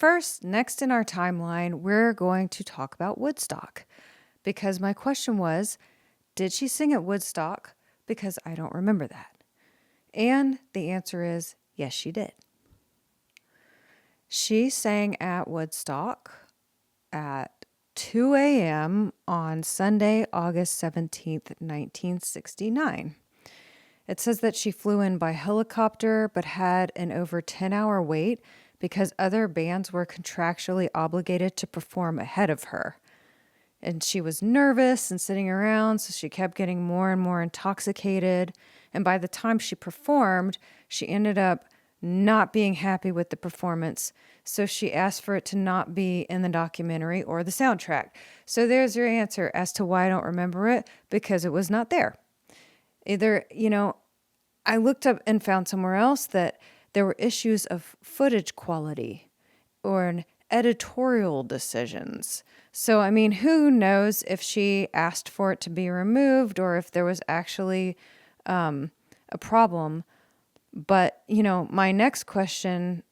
first, next in our timeline, we're going to talk about Woodstock. Because my question was, did she sing at Woodstock? Because I don't remember that. And the answer is, yes, she did. She sang at Woodstock at 2 a.m. on Sunday, August 17th, 1969. It says that she flew in by helicopter but had an over 10-hour wait because other bands were contractually obligated to perform ahead of her. And she was nervous and sitting around, so she kept getting more and more intoxicated. And by the time she performed, she ended up not being happy with the performance. So she asked for it to not be in the documentary or the soundtrack. So there's your answer as to why I don't remember it, because it was not there. Either, I looked up and found somewhere else that there were issues of footage quality or editorial decisions. So, who knows if she asked for it to be removed or if there was actually a problem. But, my next question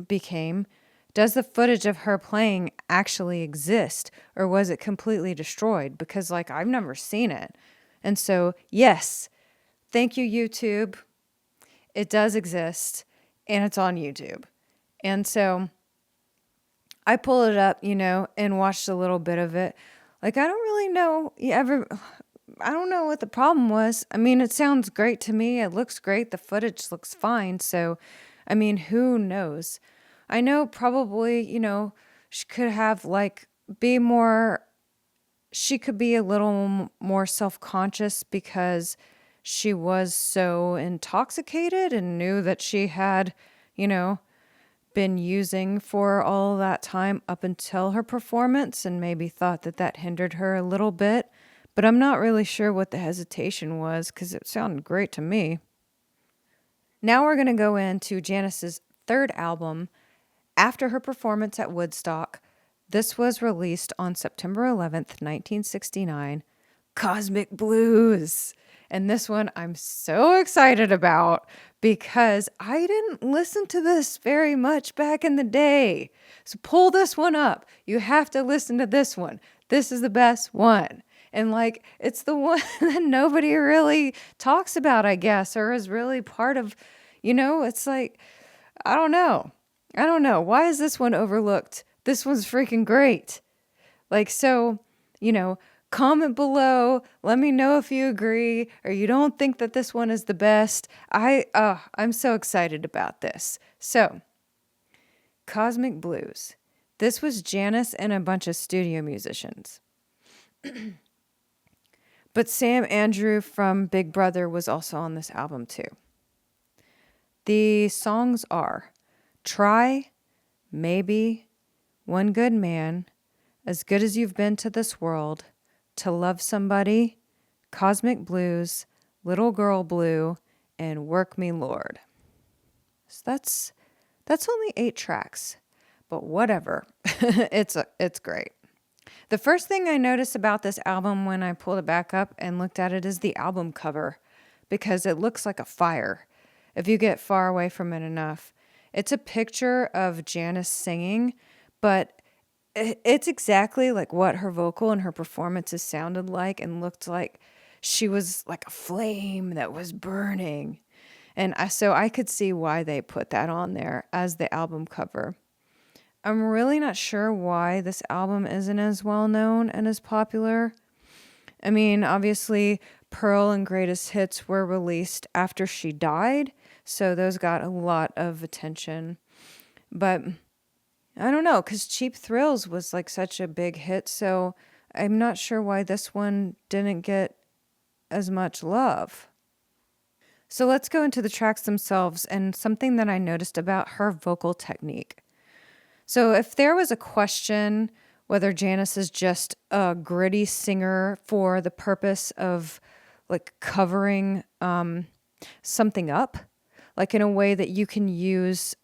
became, does the footage of her playing actually exist, or was it completely destroyed? Because, I've never seen it. And so, yes, thank you, YouTube. It does exist, and it's on YouTube. And so I pulled it up, and watched a little bit of it. I don't really know I don't know what the problem was. It sounds great to me. It looks great. The footage looks fine. So, who knows? I know probably, she could have she could be a little more self-conscious because she was so intoxicated and knew that she had, been using for all that time up until her performance, and maybe thought that hindered her a little bit. But I'm not really sure what the hesitation was because it sounded great to me. Now we're going to go into Janis's third album after her performance at Woodstock. This was released on September 11th, 1969, Kozmic Blues. And this one I'm so excited about because I didn't listen to this very much back in the day. So pull this one up. You have to listen to this one. This is the best one. And it's the one that nobody really talks about, I guess, or is really part of, it's I don't know. Why is this one overlooked? This one's freaking great. Comment below. Let me know if you agree or you don't think that this one is the best. I'm so excited about this. So, Kozmic Blues. This was Janis and a bunch of studio musicians. But Sam Andrew from Big Brother was also on this album too. The songs are Try, Maybe, One Good Man, As Good as You've Been to This World, To Love Somebody, Kozmic Blues, Little Girl Blue, and Work Me Lord. So that's only 8 tracks, but whatever. It's great. The first thing I noticed about this album when I pulled it back up and looked at it is the album cover, because it looks like a fire if you get far away from it enough. It's a picture of Janis singing, but it's exactly like what her vocal and her performances sounded like and looked like. She was like a flame that was burning. And so I could see why they put that on there as the album cover. I'm really not sure why this album isn't as well known and as popular. Obviously, Pearl and Greatest Hits were released after she died, so those got a lot of attention. But I don't know, because Cheap Thrills was such a big hit, so I'm not sure why this one didn't get as much love. So let's go into the tracks themselves and something that I noticed about her vocal technique. So if there was a question whether Janis is just a gritty singer for the purpose of covering something up, in a way that you can use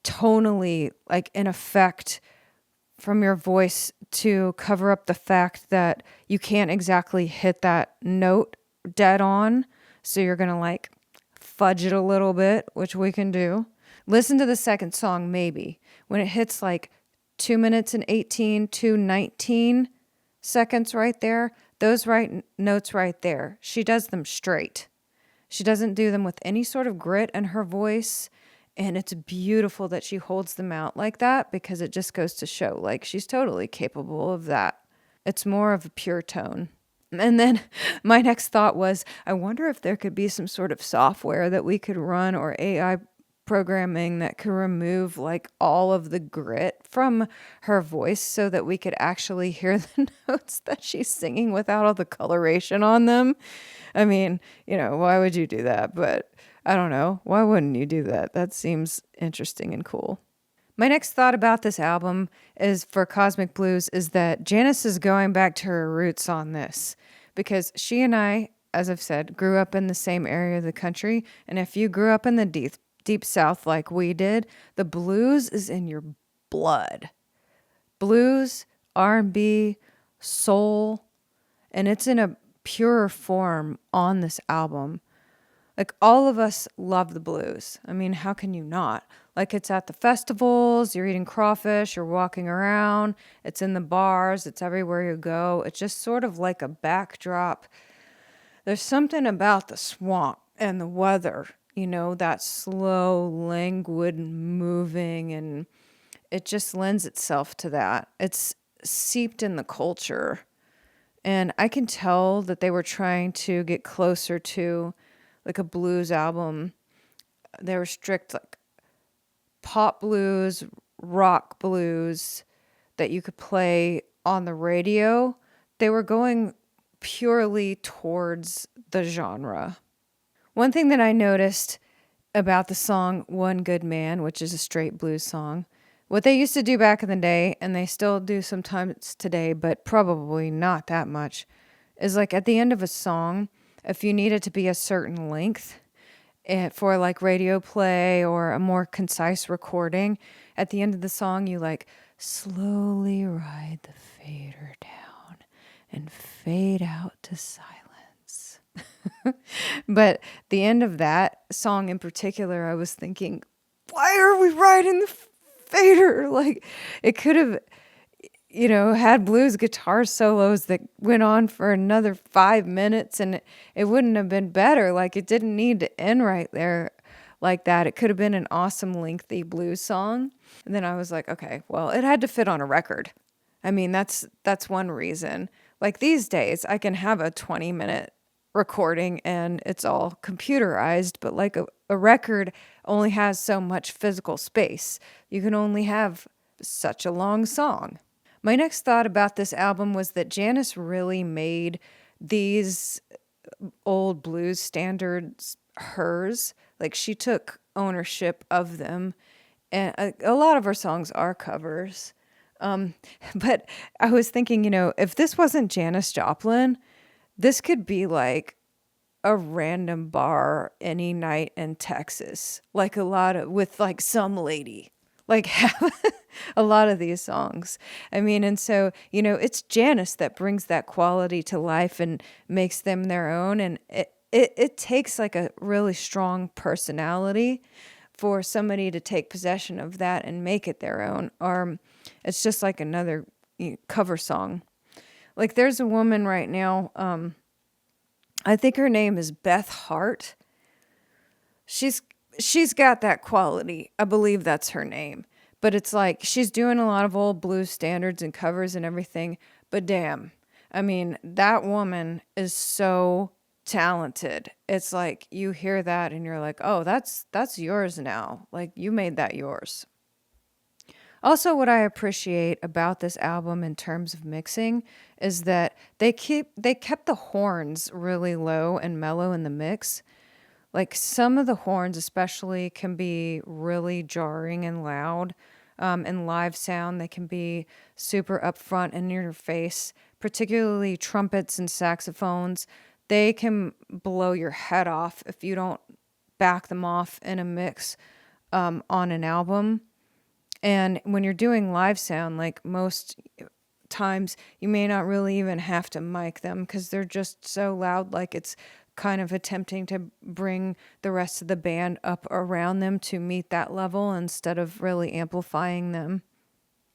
tonally, an effect from your voice to cover up the fact that you can't exactly hit that note dead on. So you're going to fudge it a little bit, which we can do. Listen to the second song, Maybe. when it hits like 2 minutes and 18 to 19 seconds right there, those notes right there, she does them straight. She doesn't do them with any sort of grit in her voice. And it's beautiful that she holds them out like that, because it just goes to show like she's totally capable of that. It's more of a pure tone. And then my next thought was, I wonder if there could be some sort of software that we could run, or AI programming that could remove like all of the grit from her voice so that we could actually hear the notes that she's singing without all the coloration on them. I mean, why would you do that? But I don't know. Why wouldn't you do that? That seems interesting and cool. My next thought about this album is for Kozmic Blues is that Janis is going back to her roots on this, because she and I, as I've said, grew up in the same area of the country. And if you grew up in the deep South like we did, the blues is in your blood. Blues, R&B, soul, and it's in a pure form on this album. Like, all of us love the blues. I mean, how can you not? Like, it's at the festivals, you're eating crawfish, you're walking around, it's in the bars, it's everywhere you go. It's just sort of like a backdrop. There's something about the swamp and the weather, that slow, languid moving, and it just lends itself to that. It's seeped in the culture. And I can tell that they were trying to get closer to like a blues album. They were strict like pop blues, rock blues that you could play on the radio. They were going purely towards the genre. One thing that I noticed about the song One Good Man, which is a straight blues song, what they used to do back in the day, and they still do sometimes today, but probably not that much, is like at the end of a song, if you need it to be a certain length for like radio play or a more concise recording, at the end of the song, you like slowly ride the fader down and fade out to silence. But the end of that song in particular, I was thinking, why are we riding the fader? Like, it could have, had blues guitar solos that went on for another 5 minutes, and it wouldn't have been better. Like, it didn't need to end right there like that. It could have been an awesome lengthy blues song. And then I was like, okay, well, it had to fit on a record. I mean, that's one reason. Like, these days I can have a 20-minute recording and it's all computerized, but like a record only has so much physical space. You can only have such a long song. My next thought about this album was that Janis really made these old blues standards hers. Like, she took ownership of them, and a lot of her songs are covers. But I was thinking, if this wasn't Janis Joplin, this could be like a random bar any night in Texas, like with like some lady, like have a lot of these songs. I mean, and so, it's Janis that brings that quality to life and makes them their own. And it takes like a really strong personality for somebody to take possession of that and make it their own. Or it's just like another cover song. Like, there's a woman right now, I think her name is Beth Hart. She's got that quality. I believe that's her name. But it's like she's doing a lot of old blues standards and covers and everything. But damn, I mean, that woman is so talented. It's like you hear that and you're like, oh, that's yours now. Like, you made that yours. Also, what I appreciate about this album in terms of mixing is that they kept the horns really low and mellow in the mix. Like, some of the horns especially can be really jarring and loud. In live sound, they can be super upfront and in your face, particularly trumpets and saxophones. They can blow your head off if you don't back them off in a mix on an album. And when you're doing live sound, like most times, you may not really even have to mic them because they're just so loud, like it's kind of attempting to bring the rest of the band up around them to meet that level instead of really amplifying them.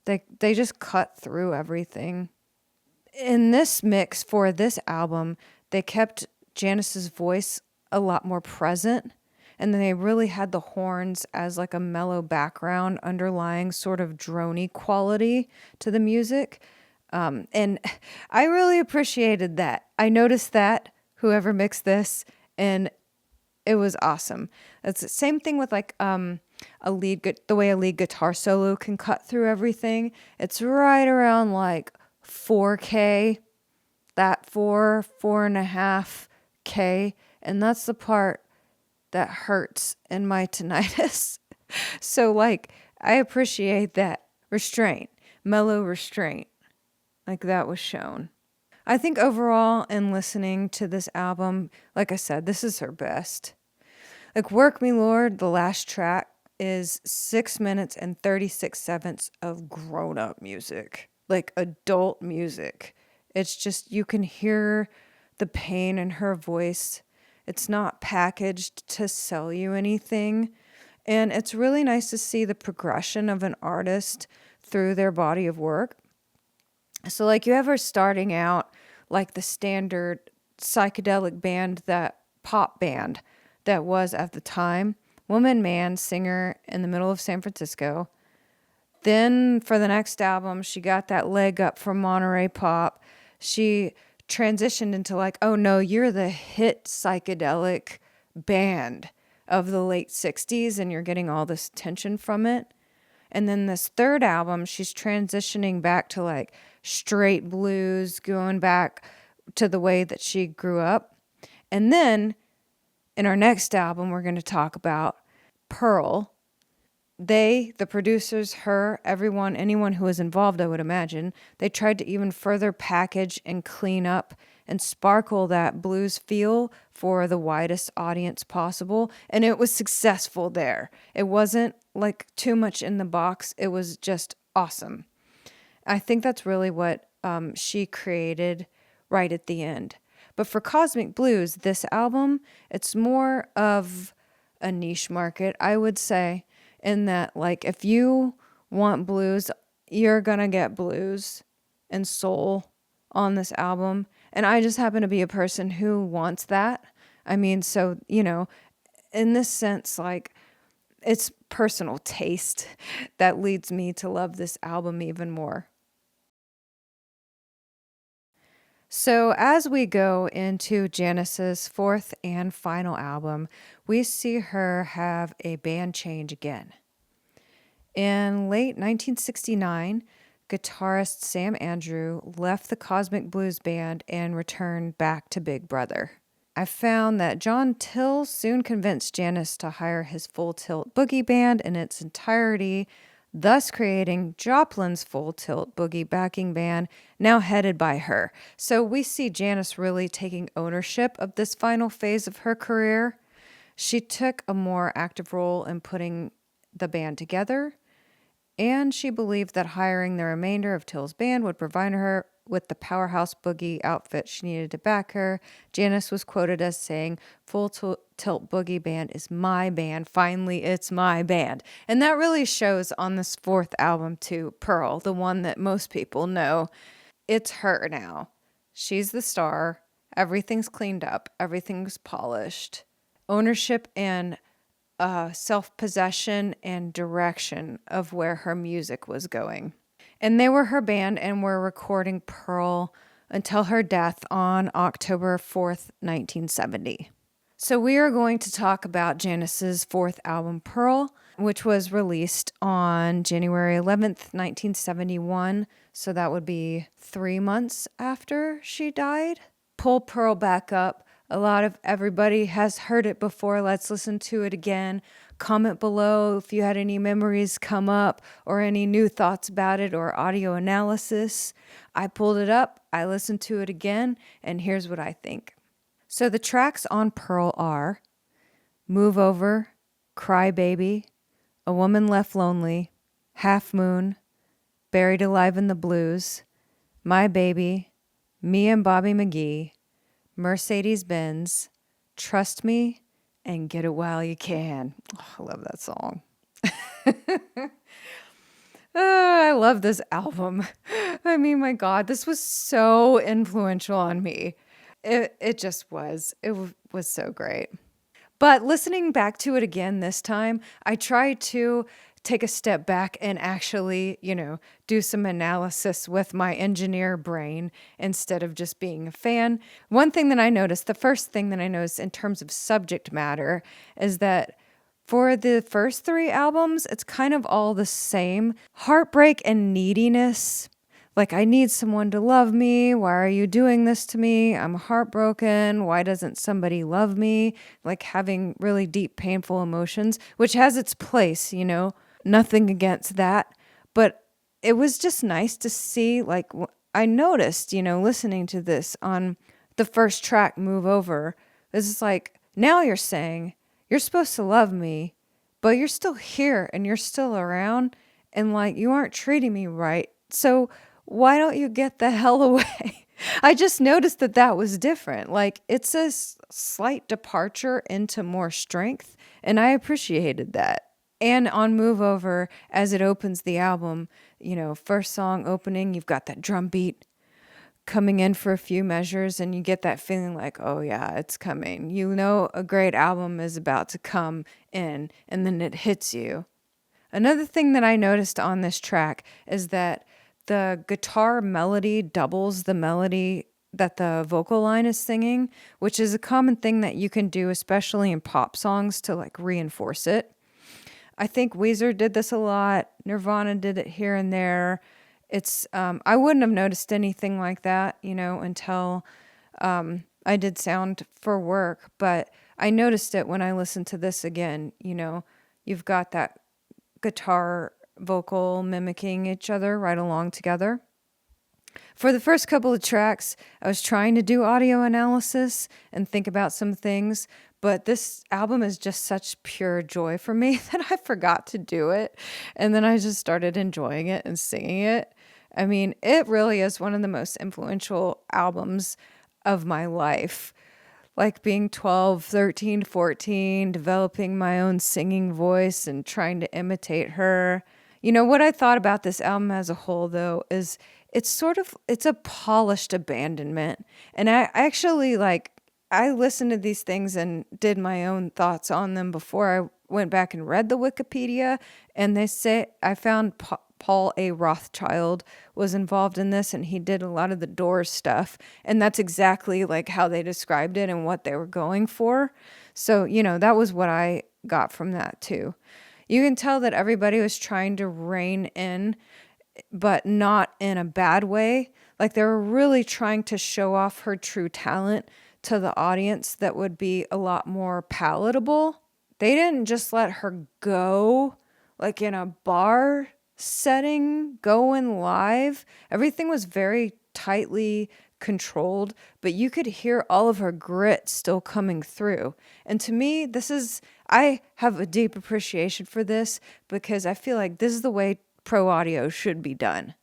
They just cut through everything. In this mix for this album, they kept Janis's voice a lot more present, and then they really had the horns as like a mellow background underlying sort of droney quality to the music. And I really appreciated that. I noticed that, whoever mixed this, and it was awesome. It's the same thing with like the way a lead guitar solo can cut through everything. It's right around like 4K, that 4.5K, and that's the part that hurts in my tinnitus. So like I appreciate that restraint, mellow restraint, like that was shown. I think overall in listening to this album, like I said, this is her best. Like Work Me Lord, the last track, is 6 minutes and 36 seconds of grown-up music, like adult music. It's just, you can hear the pain in her voice. It's not packaged to sell you anything. And it's really nice to see the progression of an artist through their body of work. So like you have her starting out like the standard psychedelic band, that pop band that was at the time, woman, man, singer in the middle of San Francisco. Then for the next album, she got that leg up from Monterey pop. She transitioned into like, oh no, you're the hit psychedelic band of the late 60s and you're getting all this attention from it. And then this third album, she's transitioning back to like straight blues, going back to the way that she grew up. And then in our next album, we're going to talk about Pearl. They, the producers, her, everyone, anyone who was involved, I would imagine, they tried to even further package and clean up and sparkle that blues feel for the widest audience possible. And it was successful there. It wasn't like too much in the box. It was just awesome. I think that's really what she created right at the end. But for Kozmic Blues, this album, it's more of a niche market, I would say, in that, like, if you want blues, you're gonna get blues and soul on this album. And I just happen to be a person who wants that. I mean, so, you know, in this sense, like, it's personal taste that leads me to love this album even more. So as we go into Janis's fourth and final album, we see her have a band change again. In late 1969, guitarist Sam Andrew left the Kozmic Blues band and returned back to Big Brother. I found that John Till soon convinced Janis to hire his Full Tilt Boogie band in its entirety, thus creating Joplin's Full Tilt Boogie backing band, now headed by her. So we see Janis really taking ownership of this final phase of her career. She took a more active role in putting the band together, and she believed that hiring the remainder of Till's band would provide her with the powerhouse boogie outfit she needed to back her. Janis was quoted as saying, "Full Tilt Boogie Band is my band. Finally, it's my band." And that really shows on this fourth album too, Pearl, the one that most people know. It's her now. She's the star. Everything's cleaned up. Everything's polished. Ownership and self-possession and direction of where her music was going. And they were her band and were recording Pearl until her death on October 4th, 1970. So we are going to talk about Janis's fourth album, Pearl, which was released on January 11th, 1971. So that would be 3 months after she died. Pull Pearl back up. A lot of everybody has heard it before. Let's listen to it again. Comment below if you had any memories come up or any new thoughts about it or audio analysis. I pulled it up, I listened to it again, and here's what I think. So the tracks on Pearl are Move Over, Cry Baby, A Woman Left Lonely, Half Moon, Buried Alive in the Blues, My Baby, Me and Bobby McGee, Mercedes-Benz, Trust me and get it while you can. Oh, I love that song. I love this album. I mean, my God, this was so influential on me. It just was. Was so great. But listening back to it again this time, I tried to take a step back and actually, do some analysis with my engineer brain instead of just being a fan. One thing that I noticed, the first thing that I noticed in terms of subject matter, is that for the first three albums, it's kind of all the same. Heartbreak and neediness. Like, I need someone to love me. Why are you doing this to me? I'm heartbroken. Why doesn't somebody love me? Like, having really deep, painful emotions, which has its place, nothing against that. But it was just nice to see, like, I noticed, listening to this on the first track, Move Over, it's like, now you're saying, you're supposed to love me, but you're still here and you're still around and like you aren't treating me right. So why don't you get the hell away? I just noticed that was different. Like it's a slight departure into more strength and I appreciated that. And on Move Over, as it opens the album, first song opening, you've got that drum beat coming in for a few measures and you get that feeling like, oh yeah, it's coming. A great album is about to come in and then it hits you. Another thing that I noticed on this track is that the guitar melody doubles the melody that the vocal line is singing, which is a common thing that you can do, especially in pop songs, to like reinforce it. I think Weezer did this a lot. Nirvana did it here and there. It's I wouldn't have noticed anything like that, until I did sound for work. But I noticed it when I listened to this again. You've got that guitar vocal mimicking each other right along together. For the first couple of tracks, I was trying to do audio analysis and think about some things, but this album is just such pure joy for me that I forgot to do it. And then I just started enjoying it and singing it. I mean, it really is one of the most influential albums of my life. Like being 12, 13, 14, developing my own singing voice and trying to imitate her. What I thought about this album as a whole, though, is it's a polished abandonment. And I actually, I listened to these things and did my own thoughts on them before I went back and read the Wikipedia. And they say, I found Paul A. Rothschild was involved in this and he did a lot of the Doors stuff. And that's exactly like how they described it and what they were going for. So, that was what I got from that too. You can tell that everybody was trying to rein in, but not in a bad way. Like they were really trying to show off her true talent to the audience that would be a lot more palatable. They didn't just let her go like in a bar setting, going live. Everything was very tightly controlled, but you could hear all of her grit still coming through. And to me, I have a deep appreciation for this because I feel like this is the way pro audio should be done.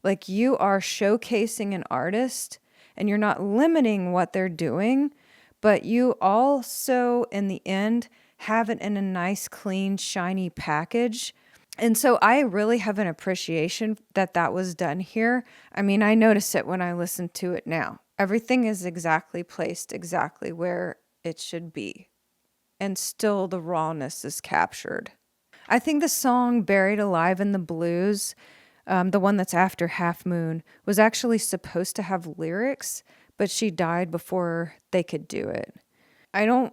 Like you are showcasing an artist and you're not limiting what they're doing, but you also, in the end, have it in a nice, clean, shiny package. And so I really have an appreciation that was done here. I mean, I notice it when I listen to it now. Everything is exactly placed exactly where it should be. And still the rawness is captured. I think the song Buried Alive in the Blues, the one that's after Half Moon, was actually supposed to have lyrics, but she died before they could do it. I don't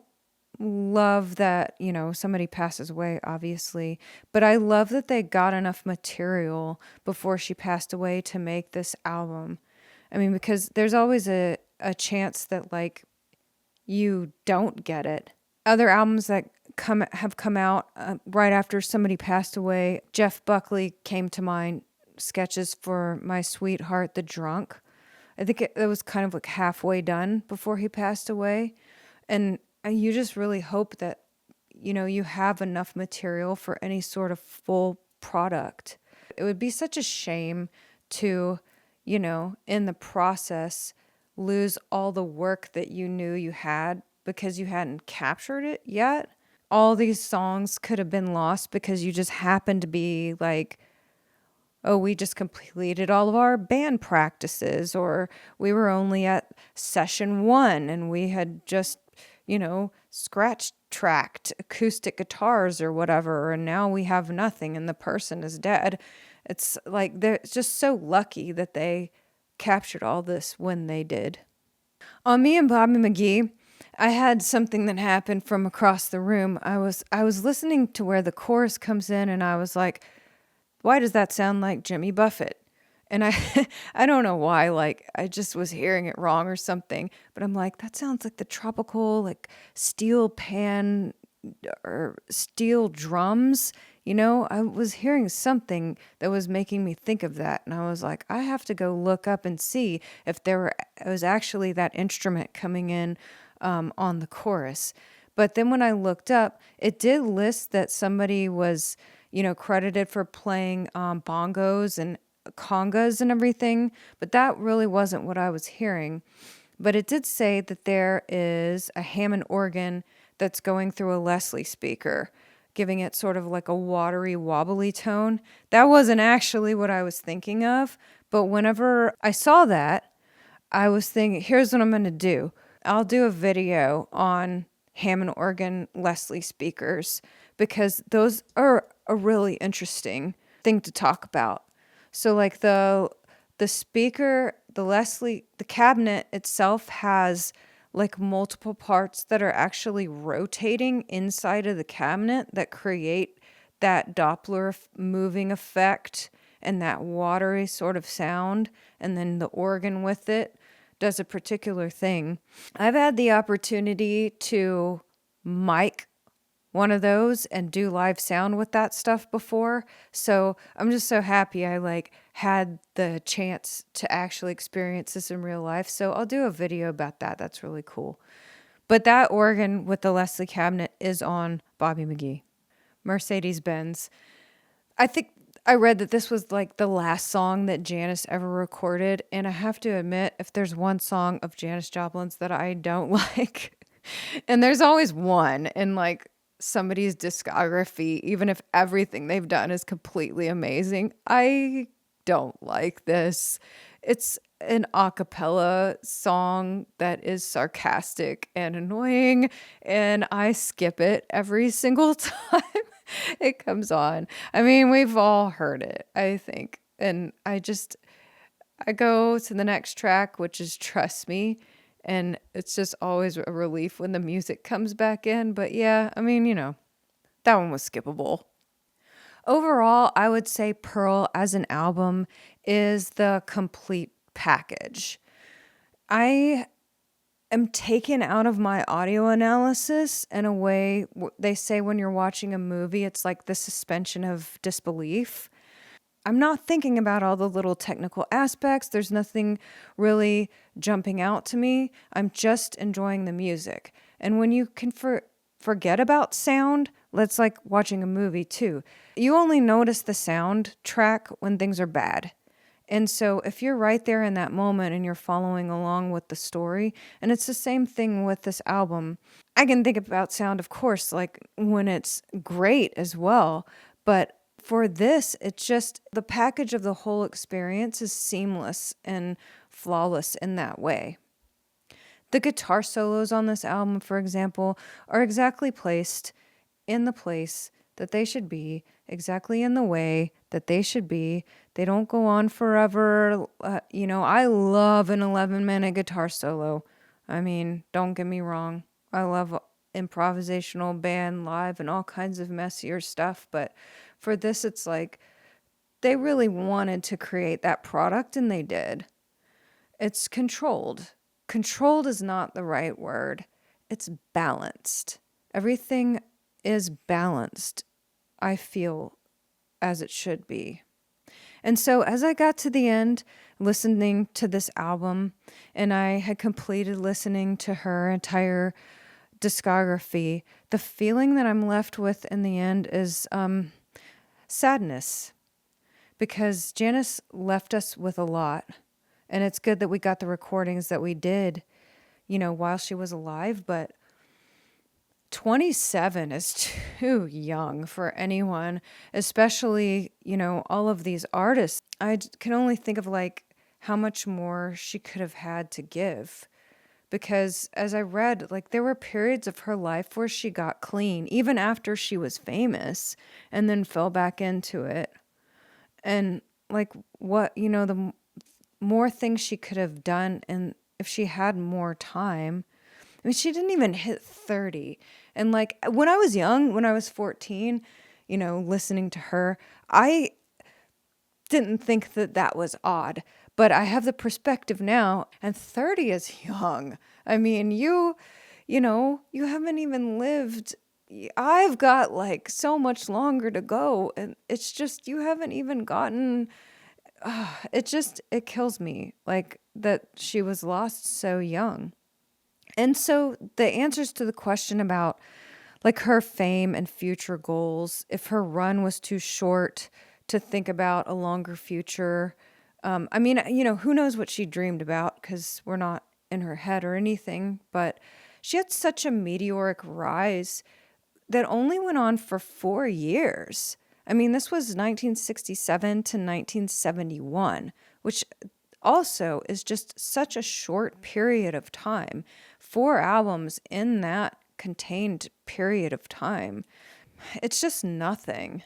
love that, somebody passes away, obviously, but I love that they got enough material before she passed away to make this album. I mean, because there's always a chance that, like, you don't get it. Other albums that have come out right after somebody passed away, Jeff Buckley came to mind, Sketches for My Sweetheart, the Drunk. I think it was kind of like halfway done before he passed away. And you just really hope that, you have enough material for any sort of full product. It would be such a shame to, in the process, lose all the work that you knew you had because you hadn't captured it yet. All these songs could have been lost because you just happened to be like, oh, we just completed all of our band practices, or we were only at session 1 and we had just, scratch tracked acoustic guitars or whatever, and now we have nothing and the person is dead. It's like they're just so lucky that they captured all this when they did. On Me and Bobby McGee, I had something that happened from across the room. I was listening to where the chorus comes in, and I was like, why does that sound like Jimmy Buffett? And I I don't know why, like I just was hearing it wrong or something, but I'm like, that sounds like the tropical, like steel pan or steel drums. I was hearing something that was making me think of that. And I was like, I have to go look up and see if it was actually that instrument coming in on the chorus. But then when I looked up, it did list that somebody was, credited for playing bongos and congas and everything. But that really wasn't what I was hearing. But it did say that there is a Hammond organ that's going through a Leslie speaker, giving it sort of like a watery, wobbly tone. That wasn't actually what I was thinking of, but whenever I saw that, I was thinking, here's what I'm going to do. I'll do a video on Hammond organ Leslie speakers because those are a really interesting thing to talk about. So like the speaker, the cabinet itself has like multiple parts that are actually rotating inside of the cabinet that create that Doppler moving effect and that watery sort of sound. And then the organ with it does a particular thing. I've had the opportunity to mic one of those and do live sound with that stuff before. So I'm just so happy I had the chance to actually experience this in real life. So I'll do a video about that. That's really cool. But that organ with the Leslie cabinet is on Bobby McGee. Mercedes-Benz. I think I read that this was like the last song that Janis ever recorded. And I have to admit, if there's one song of Janis Joplin's that I don't like, and there's always one in like somebody's discography, even if everything they've done is completely amazing, I don't like this. It's an a cappella song that is sarcastic and annoying, and I skip it every single time it comes on. I mean, we've all heard it, I think. And I go to the next track, which is Trust Me. And it's just always a relief when the music comes back in. But yeah, I mean, that one was skippable. Overall, I would say Pearl as an album is the complete package. I am taken out of my audio analysis in a way. They say when you're watching a movie, it's like the suspension of disbelief. I'm not thinking about all the little technical aspects. There's nothing really jumping out to me. I'm just enjoying the music. And when you can forget about sound, that's like watching a movie too. You only notice the sound track when things are bad. And so if you're right there in that moment and you're following along with the story, and it's the same thing with this album, I can think about sound, of course, like when it's great as well. But for this, it's just the package of the whole experience is seamless and flawless in that way. The guitar solos on this album, for example, are exactly placed in the place that they should be, exactly in the way that they should be. They don't go on forever. I love an 11-minute guitar solo. I mean, don't get me wrong. I love improvisational band live and all kinds of messier stuff, but for this, it's like they really wanted to create that product, and they did. It's controlled. Controlled is not the right word. It's balanced. Everything is balanced, I feel, as it should be. And so as I got to the end, listening to this album, and I had completed listening to her entire discography, the feeling that I'm left with in the end is sadness, because Janis left us with a lot, and it's good that we got the recordings that we did, while she was alive, but 27 is too young for anyone, especially, all of these artists. I can only think of like how much more she could have had to give. Because as I read, like there were periods of her life where she got clean, even after she was famous, and then fell back into it. And like the more things she could have done, and if she had more time. I mean, she didn't even hit 30. And like when I was young, when I was 14, listening to her, I didn't think that was odd. But I have the perspective now, and 30 is young. I mean, you haven't even lived. I've got like so much longer to go. And it's just, you haven't even gotten, it kills me like that she was lost so young. And so the answers to the question about like her fame and future goals, if her run was too short to think about a longer future. I mean, who knows what she dreamed about because we're not in her head or anything, but she had such a meteoric rise that only went on for 4 years. I mean, this was 1967 to 1971, which also is just such a short period of time. 4 albums in that contained period of time. It's just nothing.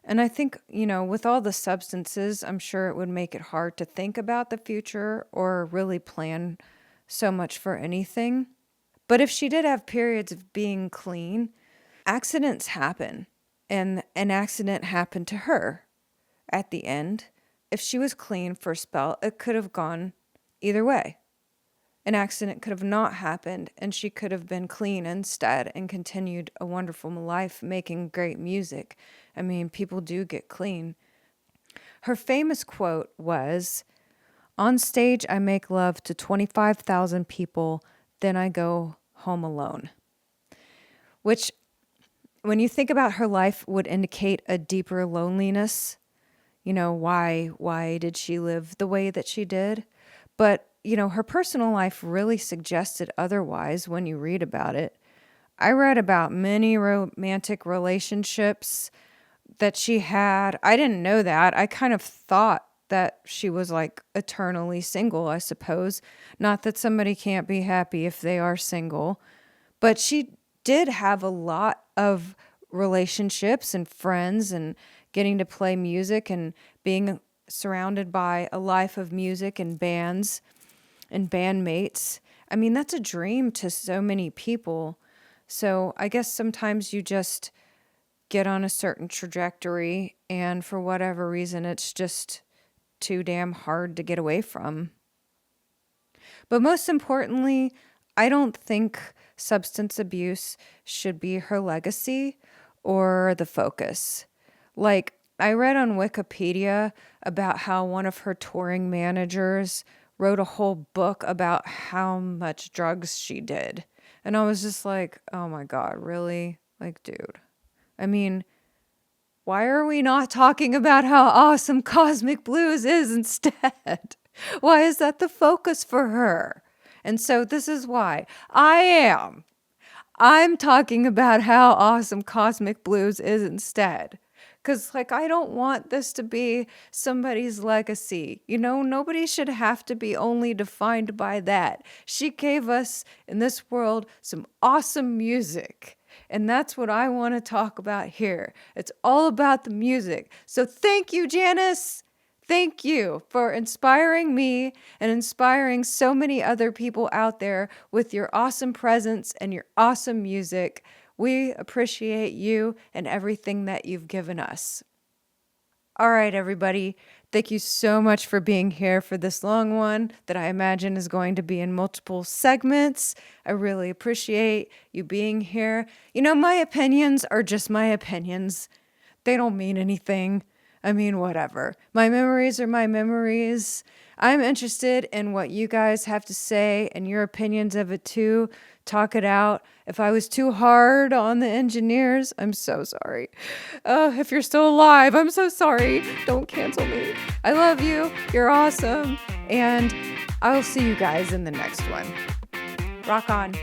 And I think, with all the substances, I'm sure it would make it hard to think about the future or really plan so much for anything. But if she did have periods of being clean, accidents happen. And an accident happened to her at the end. If she was clean for a spell, it could have gone either way. An accident could have not happened, and she could have been clean instead and continued a wonderful life making great music. I mean, people do get clean. Her famous quote was, "On stage, I make love to 25,000 people, then I go home alone." Which, when you think about her life, would indicate a deeper loneliness. Why did she live the way that she did? But her personal life really suggested otherwise when you read about it. I read about many romantic relationships that she had. I didn't know that. I kind of thought that she was like eternally single, I suppose. Not that somebody can't be happy if they are single. But she did have a lot of relationships and friends and getting to play music and being surrounded by a life of music and bands and bandmates. I mean, that's a dream to so many people. So I guess sometimes you just get on a certain trajectory and for whatever reason, it's just too damn hard to get away from. But most importantly, I don't think substance abuse should be her legacy or the focus. Like, I read on Wikipedia about how one of her touring managers wrote a whole book about how much drugs she did. And I was just like, oh my God, really? Like, dude. I mean, why are we not talking about how awesome Kozmic Blues is instead? Why is that the focus for her? And so this is why I'm talking about how awesome Kozmic Blues is instead. Because, I don't want this to be somebody's legacy. Nobody should have to be only defined by that. She gave us, in this world, some awesome music. And that's what I want to talk about here. It's all about the music. So thank you, Janis. Thank you for inspiring me and inspiring so many other people out there with your awesome presence and your awesome music. We appreciate you and everything that you've given us. All right, everybody. Thank you so much for being here for this long one that I imagine is going to be in multiple segments. I really appreciate you being here. My opinions are just my opinions. They don't mean anything. I mean, whatever. My memories are my memories. I'm interested in what you guys have to say and your opinions of it too. Talk it out. If I was too hard on the engineers, I'm so sorry. If you're still alive, I'm so sorry. Don't cancel me. I love you. You're awesome. And I'll see you guys in the next one. Rock on.